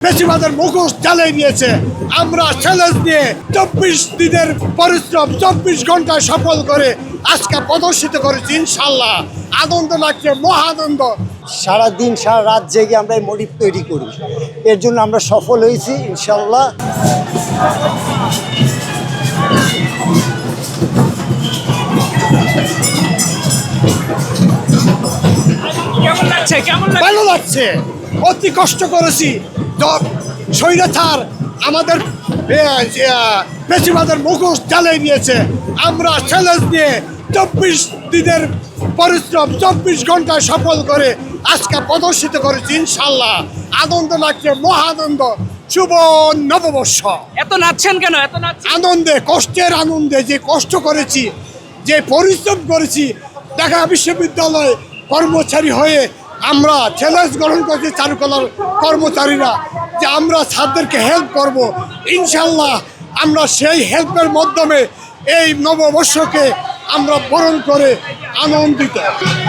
বেশিরভাগের মুখোশ জ্বালিয়ে দিয়েছে। আমরা চ্যালেঞ্জ নিয়ে 24 দিনের পরিশ্রম 24 ঘন্টায় সফল করে আজকে প্রদর্শিত করেছি। ইনশাল্লাহ আনন্দ লাগছে, মহা আনন্দ। সারাদিন সারা রাত জেগে আমরা এই মডিফ তৈরি করি, এর জন্য আমরা সফল হয়েছি ইনশাল্লাহ। ভালো লাগছে, অতি কষ্ট করেছি। স্বৈরাচার আমাদের বেশিরভাগের মুখোশ জ্বালিয়ে দিয়েছে। আমরা চ্যালেঞ্জ নিয়ে 24 দিনের পরিশ্রম 24 ঘন্টায় সফল করে আজকে প্রদর্শিত করেছি। ইনশাল্লাহ আনন্দ লাগছে, মহা আনন্দ। শুভ নববর্ষ। এত নাচছেন কেন? আনন্দে, কষ্টের আনন্দে, যে কষ্ট করেছি, যে পরিশ্রম করেছি। ঢাকা বিশ্ববিদ্যালয় কর্মচারী হয়ে আমরা চ্যালেঞ্জ গ্রহণ করেছি চারুকলার কর্মচারীরা, যে আমরা ছাত্রদেরকে হেল্প করব। ইনশাল্লাহ আমরা সেই হেল্পের মাধ্যমে এই নববর্ষকে আমরা বরণ করে আনন্দিত।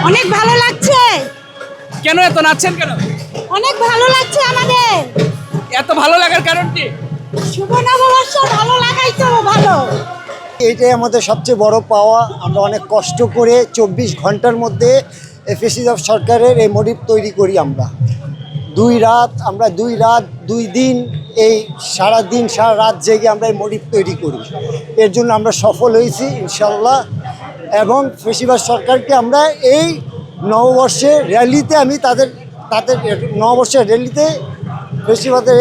অনেক ভালো লাগছে। কেন এত নাচছেন কেন? অনেক ভালো লাগছে আমাদের। এত ভালো লাগার কারণ কি? শুভ নববর্ষ, ভালো লাগাই তো ভালো। এইটাই আমাদের সবচেয়ে বড় পাওয়া। আমরা অনেক কষ্ট করে 24 ঘন্টার মধ্যে ফ্যাসিবাদ সরকারের এই মডিফ তৈরি করি। আমরা 2 রাত 2 দিন এই সারাদিন সারা রাত জেগে আমরা এই মডিফ তৈরি করি, এর জন্য আমরা সফল হয়েছি ইনশাল্লাহ। এবং ফ্যাসিবাদ সরকারকে আমরা এই নববর্ষের র্যালিতে তাদের নববর্ষের র্যালিতে ফ্যাসিবাদের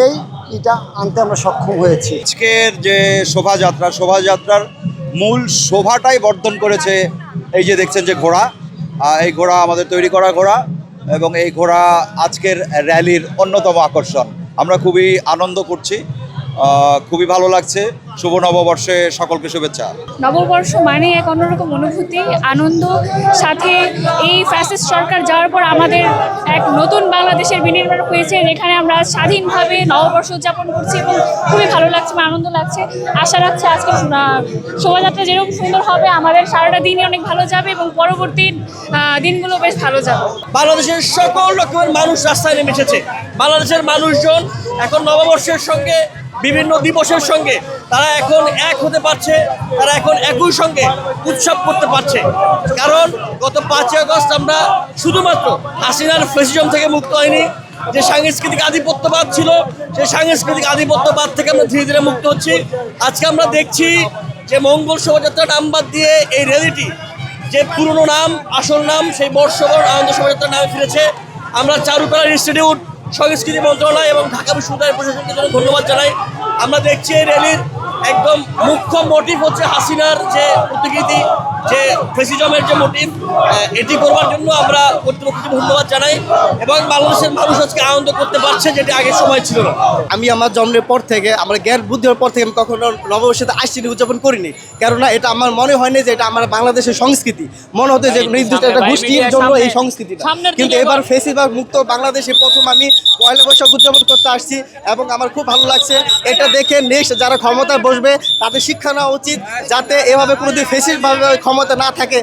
এইটা আনতে আমরা সক্ষম হয়েছি। আজকের যে শোভাযাত্রার মূল শোভাটাই বর্ধন করেছে এই যে দেখছেন যে ঘোড়া, এই ঘোড়া আমাদের তৈরি করা ঘোড়া, এবং এই ঘোড়া আজকের র্যালির অন্যতম আকর্ষণ। আমরা খুবই আনন্দ করছি, খুবই ভালো লাগছে। শুভ নববর্ষে সকলকে শুভেচ্ছা। নববর্ষ মানে এক অন্যরকম অনুভূতি, আনন্দ। সাথে এই ফ্যাসিস্ট সরকার যাওয়ার পর আমাদের এক নতুন বাংলাদেশের বিনির্মাণ হয়েছে, যেখানে আমরা স্বাধীনভাবে নববর্ষ উদযাপন করছি এবং খুবই ভালো লাগছে, আনন্দ লাগছে। আশা রাখছি আজকে শোভাযাত্রা যেরকম সুন্দর হবে, আমাদের সারাটা দিনই অনেক ভালো যাবে এবং পরবর্তী দিনগুলো বেশ ভালো যাবে। বাংলাদেশের সকল রকমের মানুষ রাস্তায় নেমে এসেছে। বাংলাদেশের মানুষজন এখন নববর্ষের সঙ্গে বিভিন্ন দিবসের সঙ্গে তারা এখন এক হতে পারছে, তারা এখন একই সঙ্গে উৎসব করতে পারছে। কারণ গত 5ই আগস্ট আমরা শুধুমাত্র হাসিনার ফ্যাসিজম থেকে মুক্ত হয়নি, যে সাংস্কৃতিক আধিপত্যবাদ ছিল, সেই সাংস্কৃতিক আধিপত্যবাদ থেকে আমরা ধীরে ধীরে মুক্ত হচ্ছি। আজকে আমরা দেখছি যে মঙ্গল শোভাযাত্রা নাম বাদ দিয়ে এই র্যালিটি যে পুরনো নাম, আসল নাম, সেই বর্ষবরণ আনন্দ শোভাযাত্রার নামে ফিরেছে। আমরা চারুকলা ইনস্টিটিউট, সংস্কৃতি মন্ত্রণালয় এবং ঢাকা বিশ্ববিদ্যালয় প্রশাসনকে জন্য ধন্যবাদ জানাই। আমরা দেখছি এই র্যালির একদম মুখ্য মোটিভ হচ্ছে হাসিনার যে প্রতিকৃতি, যে ফ্যাসিজমের যে মোটিভ, এটি করবার জন্য আমরা কর্তৃপক্ষকে ধন্যবাদ জানাই। এবং বাংলাদেশের মানুষ আজকে আনন্দ করতে পারছে, যেটা আগের সময় ছিল না। আমি আমার জন্মের পর থেকে, আমার জ্ঞান বুদ্ধি হওয়ার পর থেকে আমি কখনো নববর্ষের আইসিটি উদযাপন করিনি। কেননা এটা আমার মনে হয়নি যে এটা আমার বাংলাদেশের সংস্কৃতি। মনে হতো যে নির্দিষ্ট একটা গোষ্ঠীর জন্য এই সংস্কৃতিটা। কিন্তু এবার ফ্যাসিবাদ মুক্ত বাংলাদেশে প্রথম আমি পয়লা বৈশাখ উদযাপন করতে আসছি এবং আমার খুব ভালো লাগছে। এটা দেখে নেক্সট যারা ক্ষমতায় বসবে তাদের শিক্ষা নেওয়া উচিত, যাতে এভাবে কোনোদিন ফ্যাসিস্ট ক্ষমতা না থাকে।